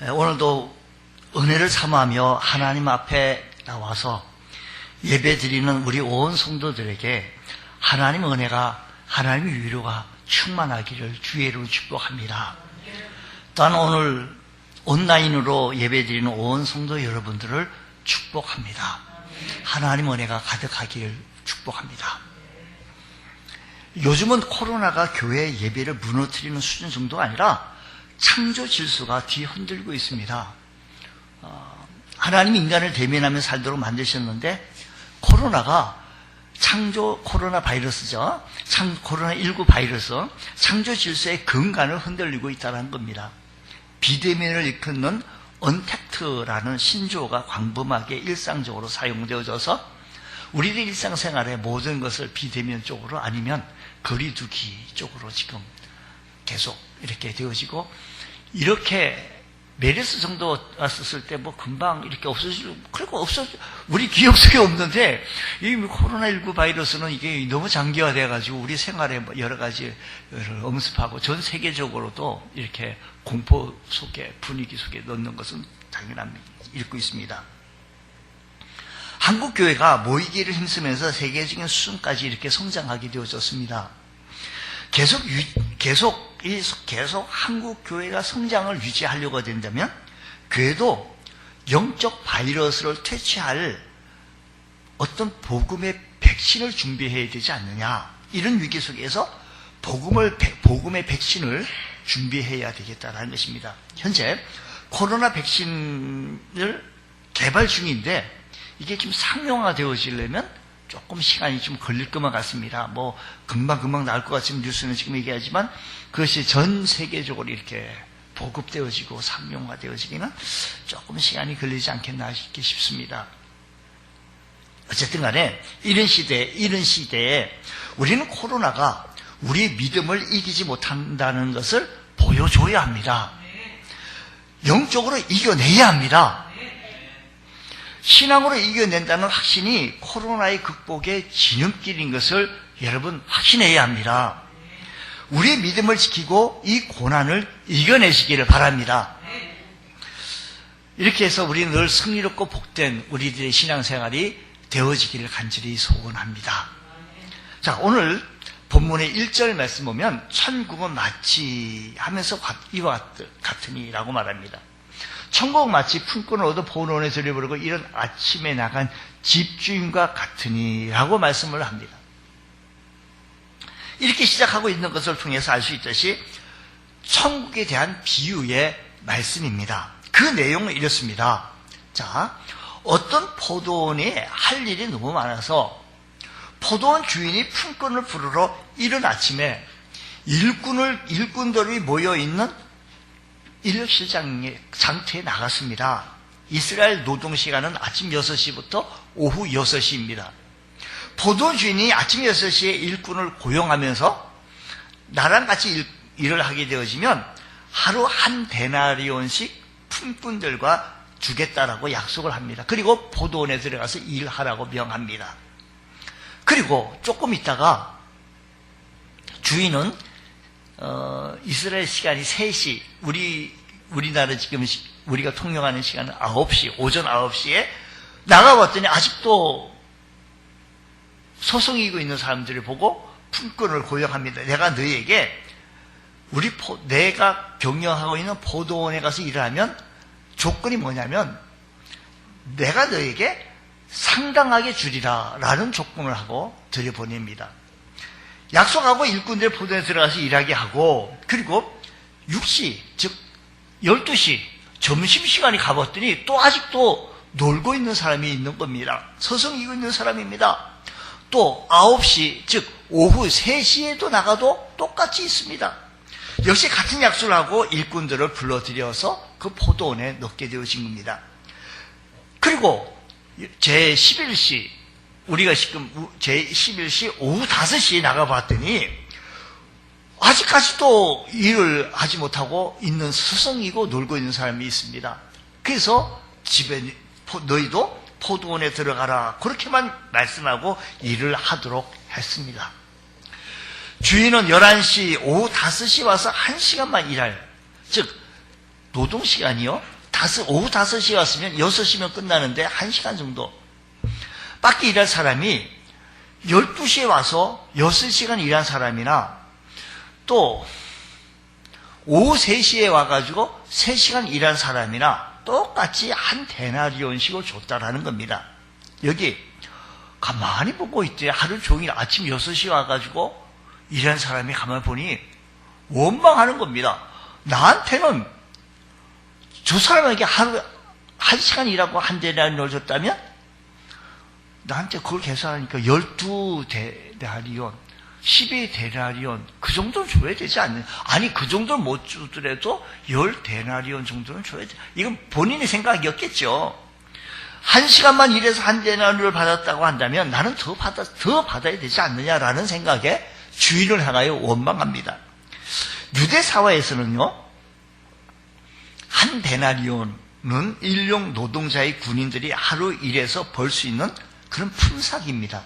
오늘도 은혜를 사모하며 하나님 앞에 나와서 예배드리는 우리 온 성도들에게 하나님의 은혜가, 하나님의 위로가 충만하기를 주의 이름으로 축복합니다. 또한 오늘 온라인으로 예배드리는 온 성도 여러분들을 축복합니다. 하나님의 은혜가 가득하기를 축복합니다. 요즘은 코로나가 교회 예배를 무너뜨리는 수준 정도가 아니라 창조 질서가 뒤흔들고 있습니다. 하나님이 인간을 대면하며 살도록 만드셨는데 코로나가 창조 코로나 바이러스죠. 코로나19 바이러스, 창조 질서의 근간을 흔들리고 있다는 겁니다. 비대면을 이끄는 언택트라는 신조어가 광범하게 일상적으로 사용되어져서 우리들 일상생활의 모든 것을 비대면 쪽으로 아니면 거리두기 쪽으로 지금 계속 이렇게 되어지고, 이렇게 메르스 정도 왔었을 때 뭐 금방 이렇게 없어지고, 그리고 우리 기억 속에 없는데 이 코로나19 바이러스는 이게 너무 장기화돼가지고 우리 생활에 여러 가지를 엄습하고 전 세계적으로도 이렇게 공포 속에, 분위기 속에 넣는 것은 당연합니다. 읽고 있습니다. 한국 교회가 모이기를 힘쓰면서 세계적인 수준까지 이렇게 성장하게 되어졌습니다. 계속 한국 교회가 성장을 유지하려고 된다면 교회도 영적 바이러스를 퇴치할 어떤 복음의 백신을 준비해야 되지 않느냐, 이런 위기 속에서 복음의 백신을 준비해야 되겠다는 것입니다. 현재 코로나 백신을 개발 중인데 이게 지금 상용화되어지려면 조금 시간이 좀 걸릴 것만 같습니다. 뭐 금방 나올 것 같지만 뉴스는 지금 얘기하지만 그것이 전 세계적으로 이렇게 보급되어지고 상용화되어지기는 조금 시간이 걸리지 않겠나 싶습니다. 어쨌든 간에 이런 시대에 우리는 코로나가 우리의 믿음을 이기지 못한다는 것을 보여줘야 합니다. 영적으로 이겨내야 합니다. 신앙으로 이겨낸다는 확신이 코로나의 극복의 지름길인 것을 여러분 확신해야 합니다. 우리의 믿음을 지키고 이 고난을 이겨내시기를 바랍니다. 이렇게 해서 우리는 늘 승리롭고 복된 우리들의 신앙생활이 되어지기를 간절히 소원합니다. 자, 오늘 본문의 1절 말씀 보면 천국은 마치 하면서 이와 같으니라고 말합니다. 천국 마치 품꾼을 얻어 포도원에 들여버리고 이런 아침에 나간 집주인과 같으니라고 말씀을 합니다. 이렇게 시작하고 있는 것을 통해서 알 수 있듯이 천국에 대한 비유의 말씀입니다. 그 내용은 이렇습니다. 자, 어떤 포도원에 할 일이 너무 많아서 포도원 주인이 품꾼을 부르러 이른 아침에 일꾼들이 모여있는 일식장의 장터에 나갔습니다. 이스라엘 노동시간은 아침 6시부터 오후 6시입니다. 포도원 주인이 아침 6시에 일꾼을 고용하면서 나랑 같이 일을 하게 되어지면 하루 한 데나리온씩 품꾼들과 주겠다라고 약속을 합니다. 그리고 포도원에 들어가서 일하라고 명합니다. 그리고 조금 있다가 주인은 이스라엘 시간이 3시, 우리나라 지금 우리가 통용하는 시간은 9시, 오전 9시에 나가봤더니 아직도 소송이고 있는 사람들을 보고 품꾼을 고용합니다. 내가 너희에게 내가 경영하고 있는 포도원에 가서 일하면 조건이 뭐냐면 내가 너희에게 상당하게 주리라 라는 조건을 하고 들여보냅니다. 약속하고 일꾼들 포도원에 들어가서 일하게 하고, 그리고 6시, 즉 12시 점심시간이 가봤더니 또 아직도 놀고 있는 사람이 있는 겁니다. 서성이고 있는 사람입니다. 또 9시, 즉 오후 3시에도 나가도 똑같이 있습니다. 역시 같은 약속을 하고 일꾼들을 불러들여서 그 포도원에 넣게 되어진 겁니다. 그리고 제11시, 우리가 지금 제11시 오후 5시에 나가봤더니 아직까지도 일을 하지 못하고 있는 서성이고 놀고 있는 사람이 있습니다. 그래서 집에 너희도 포도원에 들어가라, 그렇게만 말씀하고 일을 하도록 했습니다. 주인은 11시, 오후 5시 와서 1시간만 일할, 즉 노동시간이요? 오후 5시에 왔으면 6시면 끝나는데 1시간 정도. 밖에 일할 사람이 12시에 와서 6시간 일한 사람이나 또 오후 3시에 와가지고 3시간 일한 사람이나 똑같이 한 데나리온씩을 줬다라는 겁니다. 여기 가만히 보고 있대. 하루 종일 아침 6시에 와가지고 일한 사람이 가만히 보니 원망하는 겁니다. 나한테는 저 사람에게 하루 1시간 일하고 한 데나리온을 줬다면 나한테 그걸 계산하니까 12데나리온, 12데나리온 그 정도는 줘야 되지 않느냐. 아니 그 정도는 못 주더라도 10데나리온 정도는 줘야 돼. 이건 본인의 생각이었겠죠. 1시간만 일해서 한 데나리온을 받았다고 한다면 나는 더 받아야 되지 않느냐라는 생각에 주인을 향하여 원망합니다. 유대 사회에서는요, 한 데나리온은 일용 노동자의 군인들이 하루 일해서 벌 수 있는 그런 품삯입니다.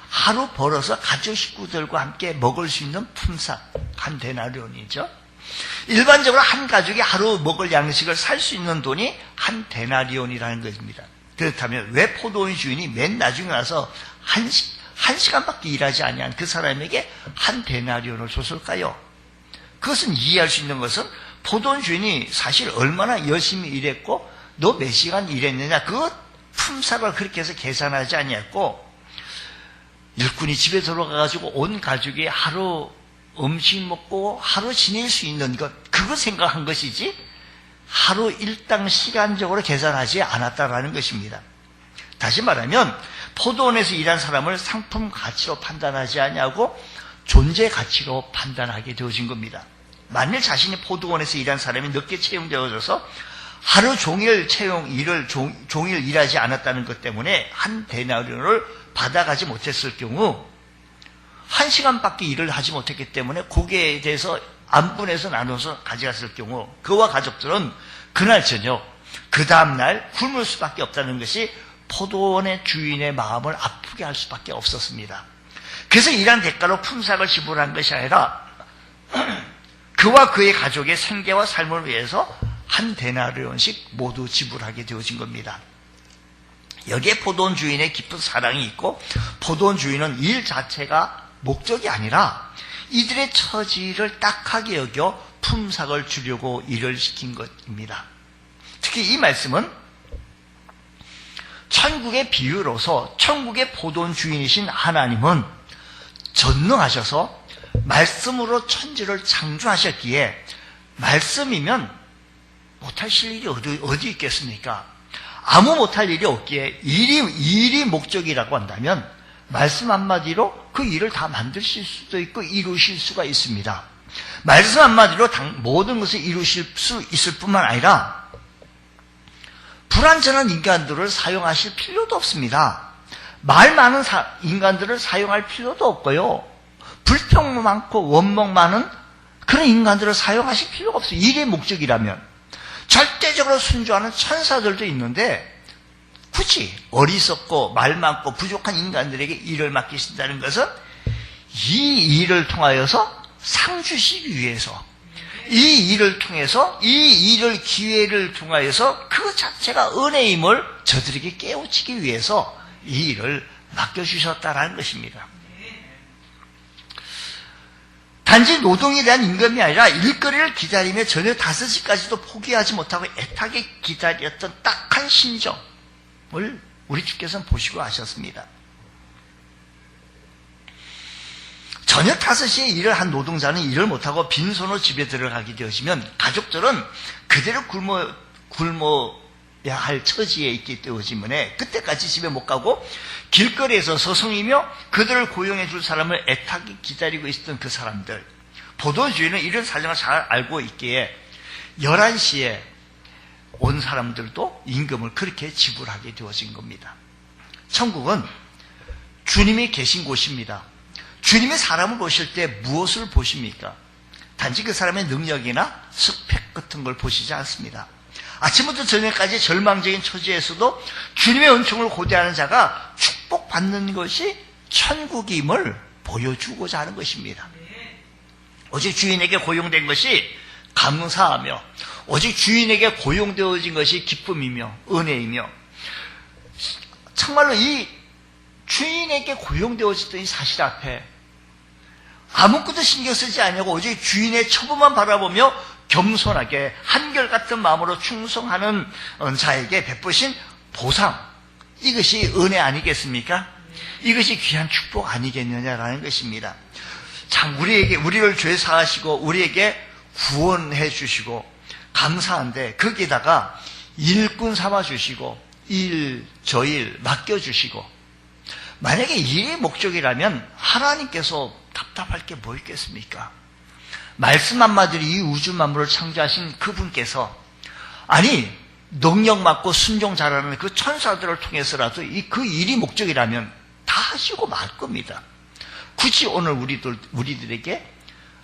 하루 벌어서 가족 식구들과 함께 먹을 수 있는 품삯, 한 데나리온이죠. 일반적으로 한 가족이 하루 먹을 양식을 살 수 있는 돈이 한 데나리온이라는 것입니다. 그렇다면 왜 포도원 주인이 맨 나중에 와서 한 시간밖에 일하지 아니한 그 사람에게 한 데나리온을 줬을까요? 그것은 이해할 수 있는 것은 포도원 주인이 사실 얼마나 열심히 일했고 너 몇 시간 일했느냐 그 품삯을 그렇게 해서 계산하지 아니했고 일꾼이 집에 들어가가지고 온 가족이 하루 음식 먹고 하루 지낼 수 있는 것 그거 생각한 것이지 하루 일당 시간적으로 계산하지 않았다라는 것입니다. 다시 말하면 포도원에서 일한 사람을 상품 가치로 판단하지 아니하고 존재 가치로 판단하게 되어진 겁니다. 만일 자신이 포도원에서 일한 사람이 늦게 채용되어져서 하루 종일 종일 일하지 않았다는 것 때문에 한 데나리온을 받아가지 못했을 경우 1시간밖에 일을 하지 못했기 때문에 거기에 대해서 안분해서 나눠서 가져갔을 경우 그와 가족들은 그날 저녁 그 다음날 굶을 수밖에 없다는 것이 포도원의 주인의 마음을 아프게 할 수밖에 없었습니다. 그래서 일한 대가로 품삯을 지불한 것이 아니라 그와 그의 가족의 생계와 삶을 위해서 한 데나리온씩 모두 지불하게 되어진 겁니다. 여기에 포도원 주인의 깊은 사랑이 있고 포도원 주인은 일 자체가 목적이 아니라 이들의 처지를 딱하게 여겨 품삯을 주려고 일을 시킨 것입니다. 특히 이 말씀은 천국의 비유로서 천국의 포도원 주인이신 하나님은 전능하셔서 말씀으로 천지를 창조하셨기에 말씀이면 못하실 일이 어디 있겠습니까? 아무 못할 일이 없기에 일이 목적이라고 한다면 말씀 한마디로 그 일을 다 만드실 수도 있고 이루실 수가 있습니다. 말씀 한마디로 모든 것을 이루실 수 있을 뿐만 아니라 불완전한 인간들을 사용하실 필요도 없습니다. 말 많은 인간들을 사용할 필요도 없고요. 불평 많고 원망 많은 그런 인간들을 사용하실 필요가 없어요. 일의 목적이라면. 절대적으로 순종하는 천사들도 있는데 굳이 어리석고 말 많고 부족한 인간들에게 일을 맡기신다는 것은 이 일을 통하여서 상 주시기 위해서 이 일을 통해서 이 일을 기회를 통하여서 그 자체가 은혜임을 저들에게 깨우치기 위해서 이 일을 맡겨주셨다라는 것입니다. 단지 노동에 대한 임금이 아니라 일거리를 기다리며 저녁 5시까지도 포기하지 못하고 애타게 기다렸던 딱한 심정을 우리 주께서는 보시고 하셨습니다. 저녁 5시에 일을 한 노동자는 일을 못하고 빈손으로 집에 들어가게 되어지면 가족들은 그대로 굶어야 할 처지에 있기 때문에 그때까지 집에 못 가고 길거리에서 서성이며 그들을 고용해 줄 사람을 애타게 기다리고 있었던 그 사람들. 포도원 주인은 이런 사정을 잘 알고 있기에 11시에 온 사람들도 임금을 그렇게 지불하게 되어진 겁니다. 천국은 주님이 계신 곳입니다. 주님이 사람을 보실 때 무엇을 보십니까? 단지 그 사람의 능력이나 스펙 같은 걸 보시지 않습니다. 아침부터 저녁까지 절망적인 처지에서도 주님의 은총을 고대하는 자가 축복받는 것이 천국임을 보여주고자 하는 것입니다. 어제 주인에게 고용된 것이 감사하며 오직 주인에게 고용되어진 것이 기쁨이며 은혜이며, 정말로 이 주인에게 고용되어졌던 이 사실 앞에 아무것도 신경 쓰지 않냐고 오직 주인의 처부만 바라보며 겸손하게 한결같은 마음으로 충성하는 자에게 베푸신 보상, 이것이 은혜 아니겠습니까? 이것이 귀한 축복 아니겠느냐라는 것입니다. 참 우리를 죄 사하시고 우리에게 구원해 주시고 감사한데, 거기다가 일꾼 삼아 주시고 저 일 맡겨주시고, 만약에 일이 목적이라면 하나님께서 답답할 게 뭐 있겠습니까? 말씀 한마디로 이 우주 만물을 창조하신 그분께서, 아니 능력 받고 순종 잘하는 그 천사들을 통해서라도 그 일이 목적이라면 다 하시고 말 겁니다. 굳이 오늘 우리들에게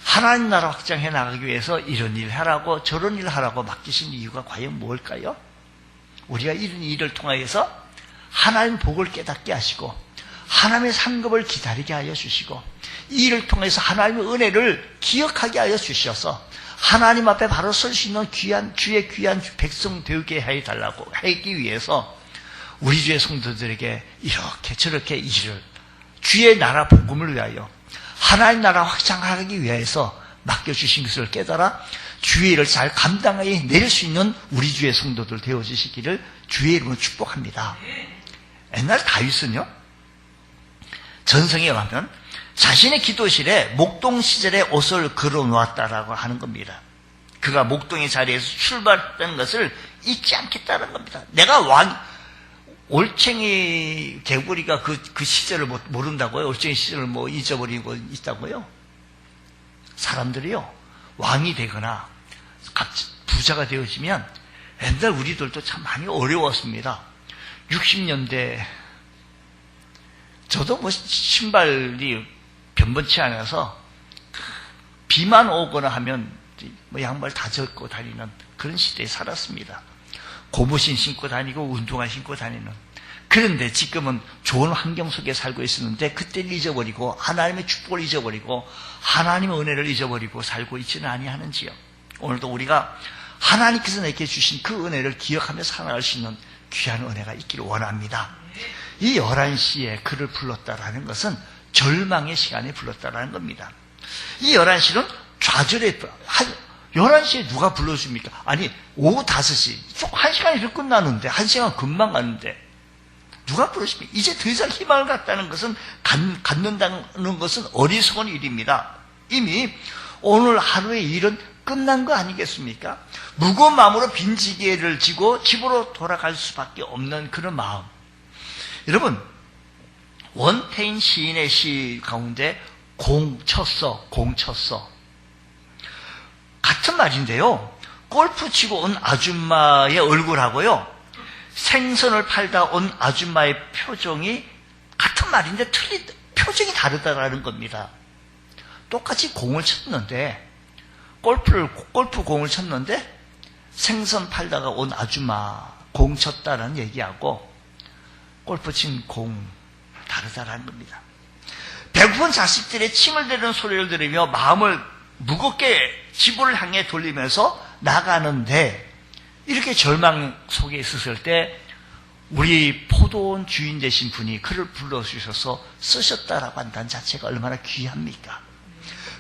하나님 나라 확장해 나가기 위해서 이런 일 하라고 저런 일 하라고 맡기신 이유가 과연 뭘까요? 우리가 이런 일을 통하여서 하나님 복을 깨닫게 하시고 하나님의 상급을 기다리게 하여 주시고, 이 일을 통해서 하나님의 은혜를 기억하게 하여 주셔서 하나님 앞에 바로 설 수 있는 주의 귀한 백성 되게 해달라고 하기 위해서 우리 주의 성도들에게 이렇게 저렇게 일을 주의 나라 복음을 위하여 하나님 나라 확장하기 위해서 맡겨주신 것을 깨달아 주의 일을 잘 감당하여 낼 수 있는 우리 주의 성도들 되어주시기를 주의 이름으로 축복합니다. 옛날 다윗은요, 전성에 가면 자신의 기도실에 목동 시절의 옷을 걸어놓았다라고 하는 겁니다. 그가 목동의 자리에서 출발했다는 것을 잊지 않겠다는 겁니다. 내가 올챙이 개구리가 그 시절을 모른다고요? 올챙이 시절을 잊어버리고 있다고요? 사람들이요, 왕이 되거나 부자가 되어지면, 옛날 우리들도 참 많이 어려웠습니다. 60년대 저도 신발이 변변치 않아서 비만 오거나 하면 양말 다 젖고 다니는 그런 시대에 살았습니다. 고무신 신고 다니고 운동화 신고 다니는. 그런데 지금은 좋은 환경 속에 살고 있었는데 그때를 잊어버리고 하나님의 축복을 잊어버리고 하나님의 은혜를 잊어버리고 살고 있지는 아니하는지요. 오늘도 우리가 하나님께서 내게 주신 그 은혜를 기억하며 살아갈 수 있는 귀한 은혜가 있기를 원합니다. 이 11시에 그를 불렀다라는 것은 절망의 시간에 불렀다라는 겁니다. 이 11시는 좌절의, 11시에 누가 불러줍니까? 아니, 오후 5시, 1시간이 끝나는데, 1시간 금방 가는데, 누가 부르십니까? 이제 더 이상 희망을 갖다는 것은, 갖는다는 것은 어리석은 일입니다. 이미 오늘 하루의 일은 끝난 거 아니겠습니까? 무거운 마음으로 빈지게를 지고 집으로 돌아갈 수밖에 없는 그런 마음. 여러분, 원태인 시인의 시 가운데 공 쳤어. 같은 말인데요. 골프 치고 온 아줌마의 얼굴하고요, 생선을 팔다 온 아줌마의 표정이 같은 말인데 표정이 다르다라는 겁니다. 똑같이 공을 쳤는데, 골프 공을 쳤는데 생선 팔다가 온 아줌마 공 쳤다라는 얘기하고 골프 친 공 다르다라는 겁니다. 배고픈 자식들의 침을 대는 소리를 들으며 마음을 무겁게 집을 향해 돌리면서 나가는데, 이렇게 절망 속에 있었을 때 우리 포도원 주인 되신 분이 그를 불러주셔서 쓰셨다라고 한다는 자체가 얼마나 귀합니까?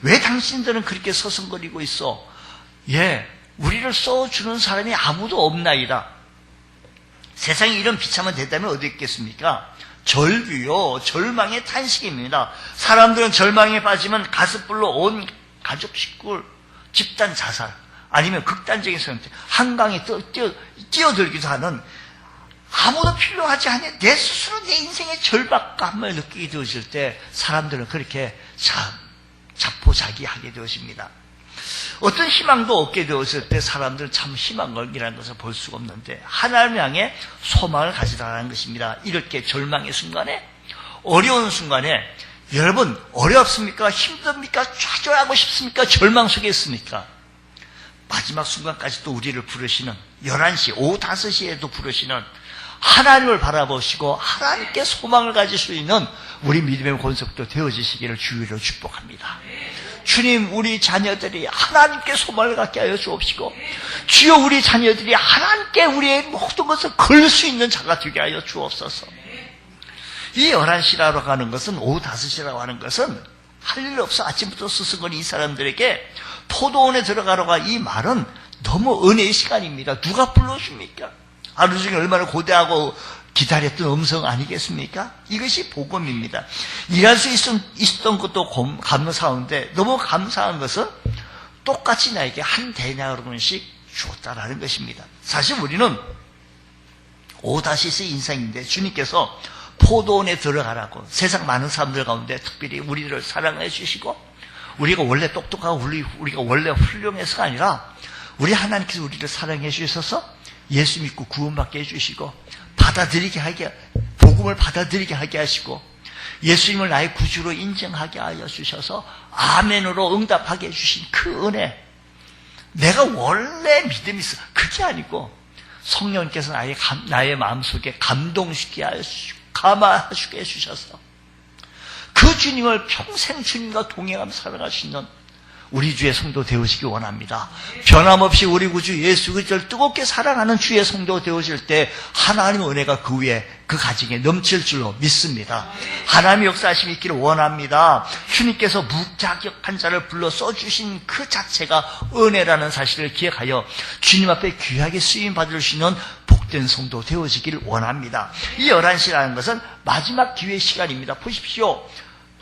왜 당신들은 그렇게 서성거리고 있어? 우리를 써주는 사람이 아무도 없나이다. 세상에 이런 비참한 대담이 어디 있겠습니까? 절규요, 절망의 탄식입니다. 사람들은 절망에 빠지면 가스불로 온 가족 식구 집단 자살, 아니면 극단적인 선택, 한강에 뛰어들기도 하는, 아무도 필요하지 않냐, 내 스스로 내 인생의 절박감을 느끼게 되어질 때 사람들은 그렇게 자포자기하게 되어집니다. 어떤 희망도 없게 되었을 때 사람들은 참 희망이라는 것을 볼 수가 없는데 하나님 향해 소망을 가지라는 것입니다. 이렇게 절망의 순간에, 어려운 순간에, 여러분 어렵습니까? 힘듭니까? 좌절하고 싶습니까? 절망 속에 있습니까? 마지막 순간까지도 우리를 부르시는, 11시, 오후 5시에도 부르시는 하나님을 바라보시고 하나님께 소망을 가질 수 있는 우리 믿음의 권속도 되어지시기를 주의로 축복합니다. 주님, 우리 자녀들이 하나님께 소망을 갖게 하여 주옵시고, 주여 우리 자녀들이 하나님께 우리의 모든 것을 걸 수 있는 자가 되게 하여 주옵소서. 이 11시라고 하는 것은, 오후 5시라고 하는 것은 할 일 없어 아침부터 스승거리 이 사람들에게 포도원에 들어가라고 이 말은 너무 은혜의 시간입니다. 누가 불러줍니까? 하루 중에 얼마나 고대하고 기다렸던 음성 아니겠습니까? 이것이 복음입니다. 일할 수 있었던 것도 감사한데 너무 감사한 것은 똑같이 나에게 한 대나무씩 주었다라는 것입니다. 사실 우리는 오다시스 인생인데 주님께서 포도원에 들어가라고 세상 많은 사람들 가운데 특별히 우리들을 사랑해 주시고, 우리가 원래 똑똑하고 우리가 원래 훌륭해서가 아니라 우리 하나님께서 우리를 사랑해 주셔서 예수 믿고 구원받게 해주시고, 복음을 받아들이게 하게 하시고, 예수님을 나의 구주로 인정하게 하여 주셔서 아멘으로 응답하게 해주신 그 은혜, 내가 원래 믿음이 있어 그게 아니고 성령께서 나의 마음속에 감동시키게 감화하게 해주셔서 그 주님을 평생 주님과 동행하며 살아갈 수 있는 우리 주의 성도 되어지기 원합니다. 변함없이 우리 구주 예수 그리스도를 뜨겁게 사랑하는 주의 성도 되어질 때 하나님의 은혜가 그 위에, 그 가정에 넘칠 줄로 믿습니다. 하나님의 역사하심이 있기를 원합니다. 주님께서 무자격한 자를 불러 써주신 그 자체가 은혜라는 사실을 기억하여 주님 앞에 귀하게 쓰임 받을 수 있는 복된 성도 되어지기를 원합니다. 이 11시라는 것은 마지막 기회 시간입니다. 보십시오.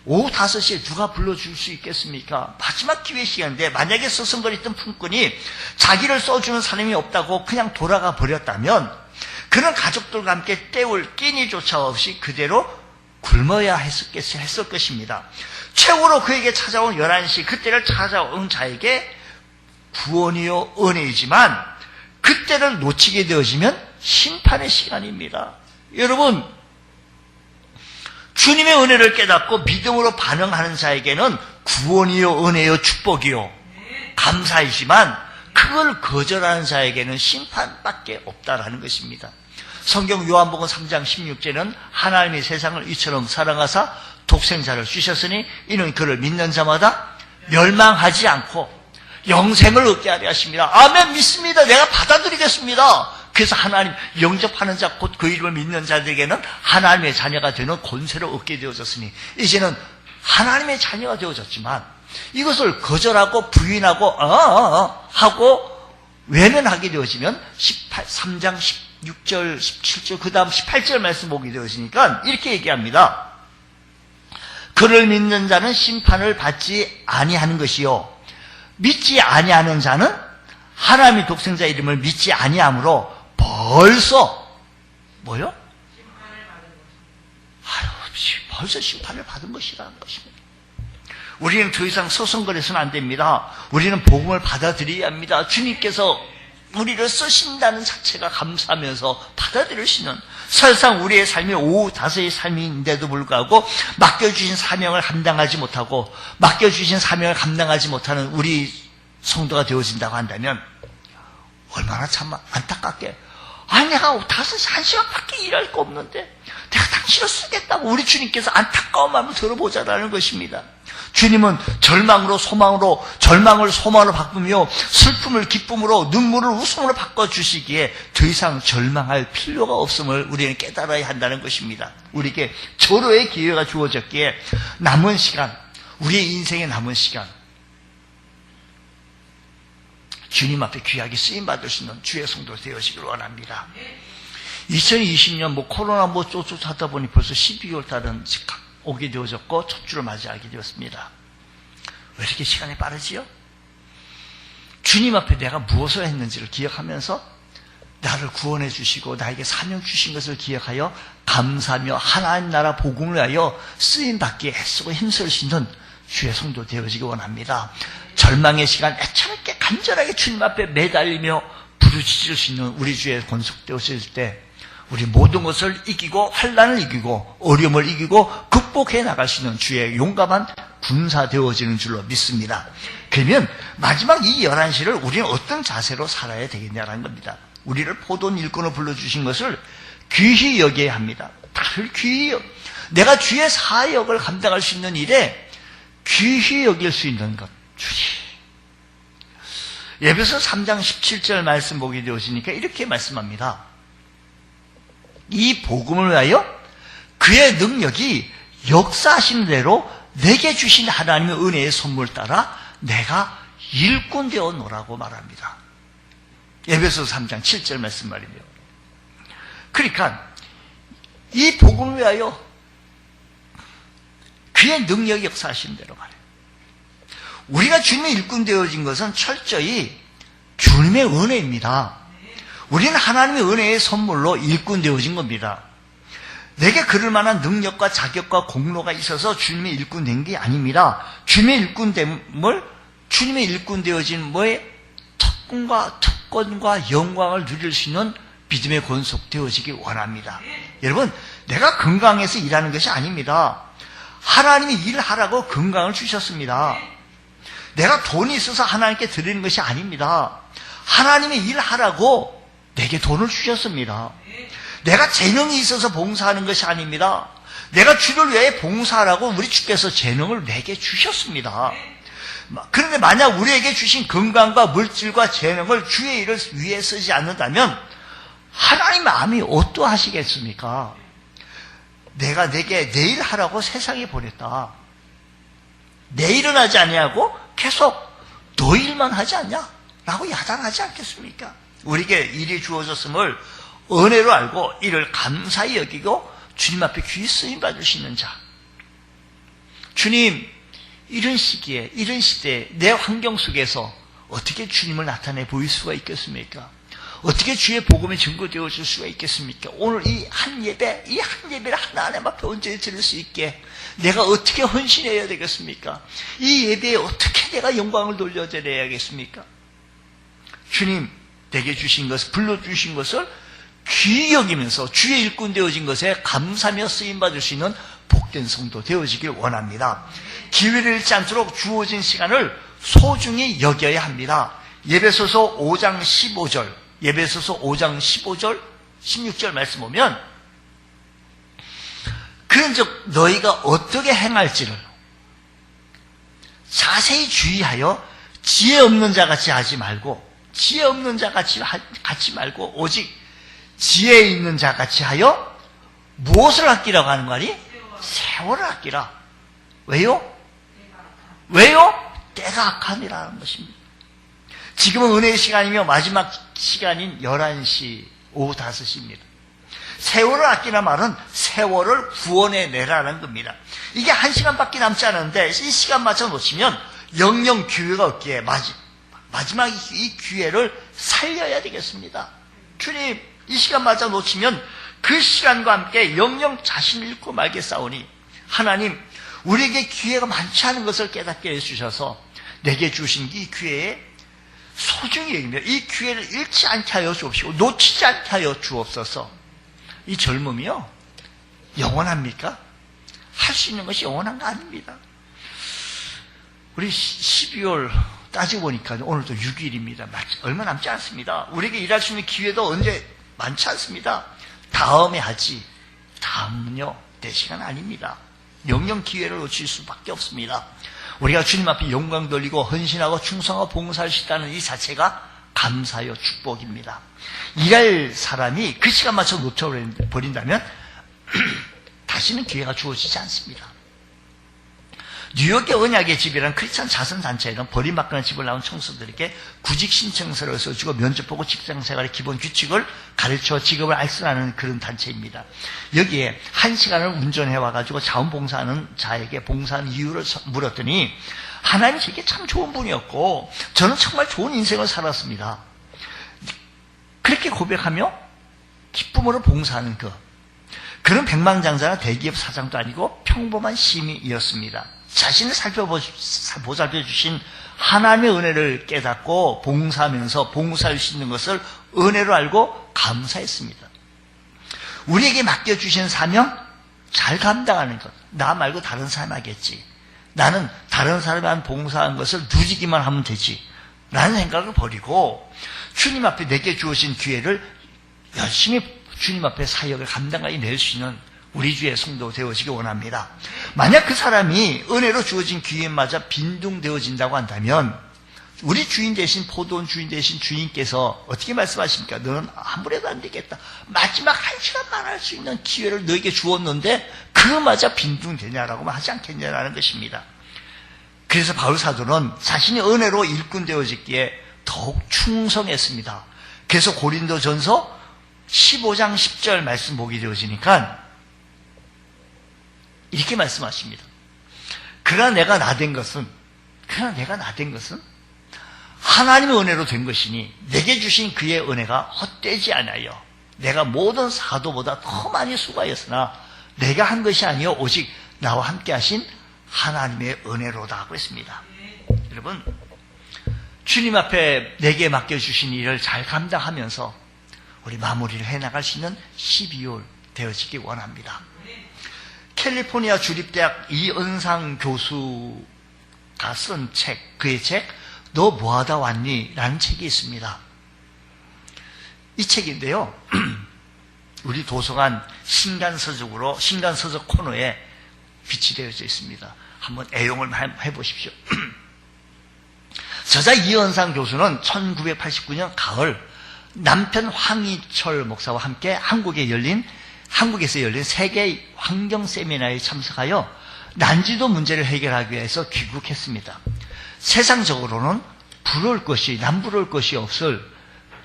오후 5시에 누가 불러줄 수 있겠습니까? 마지막 기회 시간인데 만약에 서성거리던 품꾼이 자기를 써주는 사람이 없다고 그냥 돌아가 버렸다면 그는 가족들과 함께 때울 끼니조차 없이 그대로 굶어야 했을 것입니다. 최후로 그에게 찾아온 11시, 그때를 찾아온 자에게 구원이요 은혜이지만 그때를 놓치게 되어지면 심판의 시간입니다. 여러분, 주님의 은혜를 깨닫고 믿음으로 반응하는 자에게는 구원이요 은혜요 축복이요 감사이지만 그걸 거절하는 자에게는 심판밖에 없다라는 것입니다. 성경 요한복음 3장 16절에는 하나님이 세상을 이처럼 사랑하사 독생자를 주셨으니 이는 그를 믿는 자마다 멸망하지 않고 영생을 얻게 하려 하십니다. 아멘, 믿습니다. 내가 받아들이겠습니다. 그래서 하나님 영접하는 자, 곧 그 이름을 믿는 자들에게는 하나님의 자녀가 되는 권세를 얻게 되어졌으니 이제는 하나님의 자녀가 되어졌지만 이것을 거절하고 부인하고 하고 외면하게 되어지면 3장 16절 17절 그 다음 18절 말씀 보게 되어지니까 이렇게 얘기합니다. 그를 믿는 자는 심판을 받지 아니하는 것이요 믿지 아니하는 자는 하나님의 독생자 이름을 믿지 아니하므로 벌써 뭐요? 벌써 심판을 받은 것이라는 것입니다. 우리는 더 이상 서성거려서는 안 됩니다. 우리는 복음을 받아들여야 합니다. 주님께서 우리를 쓰신다는 자체가 감사하면서 받아들일 수 있는, 사실상 우리의 삶이 오후 5시의 삶인데도 불구하고 맡겨주신 사명을 감당하지 못하고 맡겨주신 사명을 감당하지 못하는 우리 성도가 되어진다고 한다면 얼마나 참 안타깝게, 아니 내가 5시 1시간밖에 일할 거 없는데 내가 당신을 쓰겠다고 우리 주님께서 안타까운 마음을 들어보자라는 것입니다. 주님은 절망으로 소망으로, 절망을 소망으로 바꾸며 슬픔을 기쁨으로, 눈물을 웃음으로 바꿔주시기에 더 이상 절망할 필요가 없음을 우리는 깨달아야 한다는 것입니다. 우리에게 절호의 기회가 주어졌기에 남은 시간, 우리의 인생의 남은 시간 주님 앞에 귀하게 쓰임받을 수 있는 주의 성도 되어지기를 원합니다. 2020년 코로나 쪼쪼 하다 보니 벌써 12월 달은 오게 되어졌고 첫 주를 맞이하게 되었습니다. 왜 이렇게 시간이 빠르지요? 주님 앞에 내가 무엇을 했는지를 기억하면서 나를 구원해 주시고 나에게 사명 주신 것을 기억하여 감사하며 하나님 나라 복음을 위하여 쓰임받기에 애쓰고 힘쓸 수 있는 주의 성도 되어지기 원합니다. 절망의 시간 애처롭게 간절하게 주님 앞에 매달리며 부르짖을 수 있는 우리 주의 권속되어질 때 우리 모든 것을 이기고 환난을 이기고 어려움을 이기고 극복해 나갈 수 있는 주의 용감한 군사 되어지는 줄로 믿습니다. 그러면 마지막 이 11시를 우리는 어떤 자세로 살아야 되겠냐라는 겁니다. 우리를 포도원 일꾼으로 불러주신 것을 귀히 여겨야 합니다. 다들 귀히 내가 주의 사역을 감당할 수 있는 일에 귀히 여길 수 있는 것, 주리. 에베소 3장 17절 말씀 보게 되어지니까 이렇게 말씀합니다. 이 복음을 위하여 그의 능력이 역사하신 대로 내게 주신 하나님의 은혜의 선물 따라 내가 일꾼 되어 노라고 말합니다. 에베소 3장 7절 말씀 말이에요. 그러니까 이 복음을 위하여 그의 능력이 역사하신 대로 말해요. 우리가 주님의 일꾼 되어진 것은 철저히 주님의 은혜입니다. 우리는 하나님의 은혜의 선물로 일꾼 되어진 겁니다. 내게 그럴 만한 능력과 자격과 공로가 있어서 주님의 일꾼 된 게 아닙니다. 주님의 일꾼 되어진 뭐에 특권과 영광을 누릴 수 있는 믿음의 권속 되어지기 원합니다. 여러분, 내가 건강해서 일하는 것이 아닙니다. 하나님이 일하라고 건강을 주셨습니다. 내가 돈이 있어서 하나님께 드리는 것이 아닙니다. 하나님이 일하라고 내게 돈을 주셨습니다. 내가 재능이 있어서 봉사하는 것이 아닙니다. 내가 주를 위해 봉사하라고 우리 주께서 재능을 내게 주셨습니다. 그런데 만약 우리에게 주신 건강과 물질과 재능을 주의 일을 위해 쓰지 않는다면 하나님 마음이 어떠하시겠습니까? 내가 내게 내 일 하라고 세상에 보냈다. 내 일은 하지 아니하고 계속 너 일만 하지 않냐? 라고 야단하지 않겠습니까? 우리에게 일이 주어졌음을 은혜로 알고 이를 감사히 여기고 주님 앞에 귀히 쓰임 받을 수 있는 자. 주님, 이런 시기에, 이런 시대에 내 환경 속에서 어떻게 주님을 나타내 보일 수가 있겠습니까? 어떻게 주의 복음에 증거되어 줄 수가 있겠습니까? 오늘 이 한 예배를 하나님 앞에 언제 드릴 수 있게 내가 어떻게 헌신해야 되겠습니까? 이 예배에 어떻게 내가 영광을 돌려드려야겠습니까? 주님, 내게 주신 것을, 불러주신 것을 귀히 여기면서 주의 일꾼 되어진 것에 감사하며 쓰임받을 수 있는 복된 성도 되어지길 원합니다. 기회를 잃지 않도록 주어진 시간을 소중히 여겨야 합니다. 예배소서 5장 15절, 예배소서 5장 15절, 16절 말씀 보면 그런즉 너희가 어떻게 행할지를 자세히 주의하여 지혜 없는 자같이 하지 말고 지혜 없는 자같이 갖지 말고 오직 지혜 있는 자같이 하여 무엇을 아끼라고 하는 거니? 세월을 아끼라. 왜요? 때가 악하니라는 것입니다. 지금은 은혜의 시간이며 마지막 시간인 11시, 오후 5시입니다. 세월을 아끼는 말은 세월을 구원해내라는 겁니다. 이게 1시간밖에 남지 않은데 이 시간 맞춰 놓치면 영영 기회가 없기에 마지막 이 기회를 살려야 되겠습니다. 주님, 이 시간 맞아 놓치면 그 시간과 함께 영영 자신을 잃고 말겠사오니 하나님, 우리에게 기회가 많지 않은 것을 깨닫게 해주셔서 내게 주신 이 기회에 소중히 여기며 이 기회를 잃지 않게 하여 주옵시고 놓치지 않게 하여 주옵소서. 이 젊음이요, 영원합니까? 할 수 있는 것이 영원한 거 아닙니다. 우리 12월 따지고 보니까 오늘도 6일입니다. 얼마 남지 않습니다. 우리에게 일할 수 있는 기회도 언제 많지 않습니다. 다음에 하지. 다음은요, 내 시간 아닙니다. 영영 기회를 놓칠 수밖에 없습니다. 우리가 주님 앞에 영광 돌리고 헌신하고 충성하고 봉사할 수 있다는 이 자체가 감사요 축복입니다. 일할 사람이 그 시간 맞춰 놓쳐버린다면 다시는 기회가 주어지지 않습니다. 뉴욕의 언약의 집이라는 크리스찬 자선단체에는 버림받거나 집을 나온 청소들에게 구직 신청서를 써주고 면접 보고 직장생활의 기본 규칙을 가르쳐 직업을 알선하는 그런 단체입니다. 여기에 1시간을 운전해 와가지고 자원봉사하는 자에게 봉사하는 이유를 물었더니 하나님 제게 참 좋은 분이었고 저는 정말 좋은 인생을 살았습니다. 그렇게 고백하며 기쁨으로 봉사하는 그런 백만장자나 대기업 사장도 아니고 평범한 시민이었습니다. 자신을 보살펴주신 하나님의 은혜를 깨닫고 봉사하면서 봉사할 수 있는 것을 은혜로 알고 감사했습니다. 우리에게 맡겨주신 사명 잘 감당하는 것. 나 말고 다른 사람 하겠지. 나는 다른 사람이 한 봉사한 것을 누리기만 하면 되지 라는 생각을 버리고 주님 앞에 내게 주어진 기회를 열심히 주님 앞에 사역을 감당하게 낼 수 있는 우리 주의 성도 되어지기 원합니다. 만약 그 사람이 은혜로 주어진 기회에 맞아 빈둥되어진다고 한다면 우리 주인 대신 포도원 주인 대신 주인께서 어떻게 말씀하십니까? 너는 아무래도 안 되겠다. 마지막 1시간만 할 수 있는 기회를 너에게 주었는데 그거마저 빈둥되냐라고 하지 않겠냐라는 것입니다. 그래서 바울 사도는 자신이 은혜로 일꾼 되어졌기에 더욱 충성했습니다. 그래서 고린도전서 15장 10절 말씀 보게 되어지니까 이렇게 말씀하십니다. 그러나 내가 나된 것은 하나님의 은혜로 된 것이니 내게 주신 그의 은혜가 헛되지 않아요. 내가 모든 사도보다 더 많이 수고하였으나 내가 한 것이 아니요 오직 나와 함께 하신 하나님의 은혜로다 하고 있습니다. 여러분, 주님 앞에 내게 맡겨주신 일을 잘 감당하면서 우리 마무리를 해나갈 수 있는 12월 되어지기 원합니다. 캘리포니아 주립대학 이은상 교수가 쓴 책, 그의 책 너 뭐하다 왔니? 라는 책이 있습니다. 이 책인데요, 우리 도서관 신간서적 코너에 비치되어져 있습니다. 한번 애용을 해보십시오. 저자 이은상 교수는 1989년 가을 남편 황희철 목사와 함께 한국에서 열린 세계 환경 세미나에 참석하여 난지도 문제를 해결하기 위해서 귀국했습니다. 세상적으로는 남부러울 것이 없을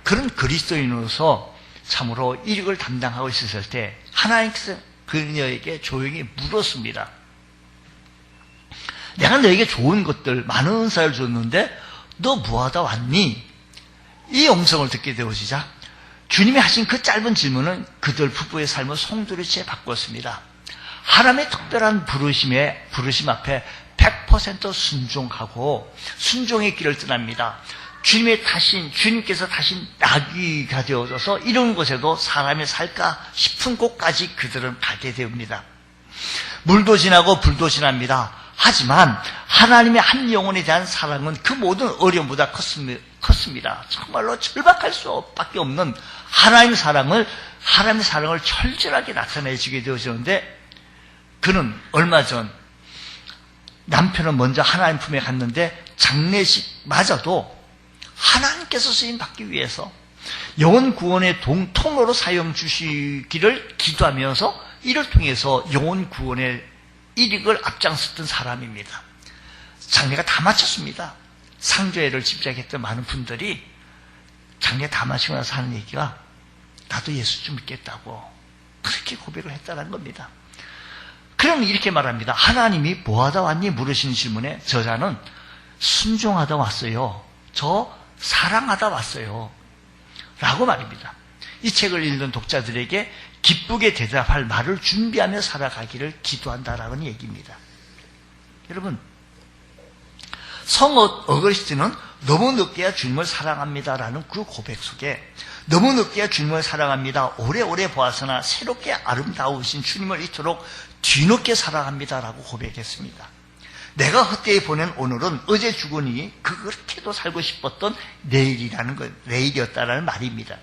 그런 그리스도인으로서 참으로 일익을 담당하고 있었을 때 하나님께서 그녀에게 조용히 물었습니다. 내가 너에게 좋은 것들 많은 은사를 줬는데 너 뭐하다 왔니? 이 음성을 듣게 되어지자 주님이 하신 그 짧은 질문은 그들 부부의 삶을 송두리째 바꿨습니다. 하나님의 특별한 부르심 앞에 100% 순종하고 순종의 길을 떠납니다. 주님께서 다신 낙이가 되어져서 이런 곳에도 사람이 살까 싶은 곳까지 그들은 가게 됩니다. 물도 지나고 불도 지납니다. 하지만 하나님의 한 영혼에 대한 사랑은 그 모든 어려움보다 컸습니다. 정말로 절박할 수밖에 없는 하나님의 사랑을 철저하게 나타내주게 되어지는데 그는 얼마 전 남편은 먼저 하나님 품에 갔는데 장례식마저도 하나님께서 쓰임 받기 위해서 영혼 구원의 통로로 사용 주시기를 기도하면서 이를 통해서 영혼 구원의 일익을 앞장섰던 사람입니다. 장례가 다 마쳤습니다. 상조회를 집작했던 많은 분들이 장례 다 마치고 나서 하는 얘기가 나도 예수 좀 믿겠다고 그렇게 고백을 했다는 겁니다. 그럼 이렇게 말합니다. 하나님이 뭐하다 왔니? 물으시는 질문에 저자는 순종하다 왔어요. 저 사랑하다 왔어요. 라고 말입니다. 이 책을 읽는 독자들에게 기쁘게 대답할 말을 준비하며 살아가기를 기도한다라는 얘기입니다. 여러분, 성어 어거스틴은 너무 늦게야 주님을 사랑합니다라는 그 고백 속에 너무 늦게야 주님을 사랑합니다. 오래오래 보았으나 새롭게 아름다우신 주님을 이토록 뒤늦게 사랑합니다라고 고백했습니다. 내가 헛되이 보낸 오늘은 어제 죽으니 그렇게도 살고 싶었던 내일이었다라는 말입니다.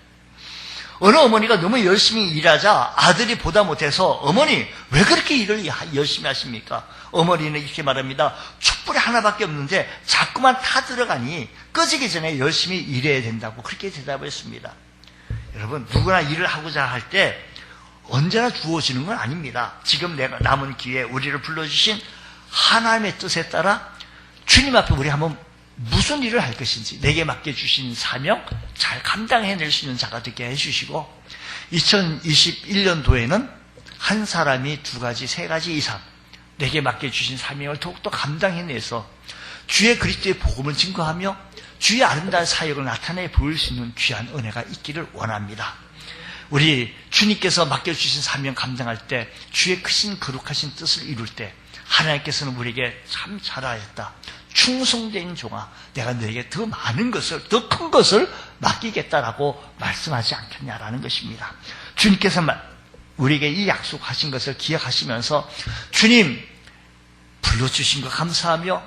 어느 어머니가 너무 열심히 일하자 아들이 보다 못해서 어머니 왜 그렇게 일을 열심히 하십니까? 어머니는 이렇게 말합니다. 촛불이 하나밖에 없는데 자꾸만 타들어가니 꺼지기 전에 열심히 일해야 된다고 그렇게 대답했습니다. 여러분, 누구나 일을 하고자 할 때 언제나 주어지는 건 아닙니다. 지금 내가 남은 기회에 우리를 불러주신 하나님의 뜻에 따라 주님 앞에 우리 한번 무슨 일을 할 것인지 내게 맡겨주신 사명 잘 감당해낼 수 있는 자가 되게 해주시고 2021년도에는 한 사람이 2가지, 3가지 이상 내게 맡겨주신 사명을 더욱더 감당해내서 주의 그리스도의 복음을 증거하며 주의 아름다운 사역을 나타내 보일 수 있는 귀한 은혜가 있기를 원합니다. 우리 주님께서 맡겨주신 사명 감당할 때 주의 크신 거룩하신 뜻을 이룰 때 하나님께서는 우리에게 참 잘하였다. 충성된 종아, 내가 너에게 더 많은 것을, 더 큰 것을 맡기겠다라고 말씀하지 않겠냐라는 것입니다. 주님께서 우리에게 이 약속하신 것을 기억하시면서 주님 불러주신 것 감사하며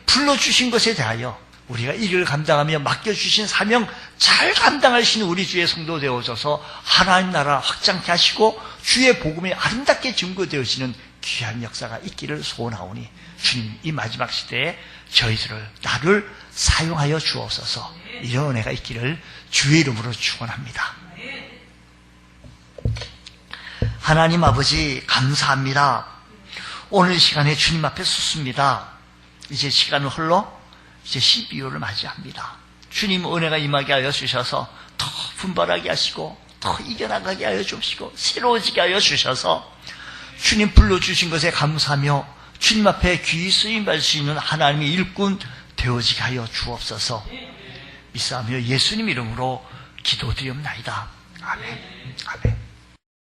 불러주신 것에 대하여 우리가 이 일을 감당하며 맡겨주신 사명 잘 감당할 수 있는 우리 주의 성도 되어져서 하나님 나라 확장케 하시고 주의 복음이 아름답게 증거되어지는 귀한 역사가 있기를 소원하오니 주님 이 마지막 시대에 저희들을 나를 사용하여 주옵소서. 이런 은혜가 있기를 주의 이름으로 축원합니다. 하나님 아버지 감사합니다. 오늘 시간에 주님 앞에 섰습니다. 이제 시간을 흘러 이제 12월을 맞이합니다. 주님 은혜가 임하게 하여 주셔서 더 분발하게 하시고 더 이겨나가게 하여 주시고 새로워지게 하여 주셔서 주님 불러주신 것에 감사하며 주님 앞에 귀히 쓰임받을 수 있는 하나님의 일꾼 되어지게 하여 주옵소서. 믿사하며 예수님 이름으로 기도드리옵나이다. 아멘. 아멘.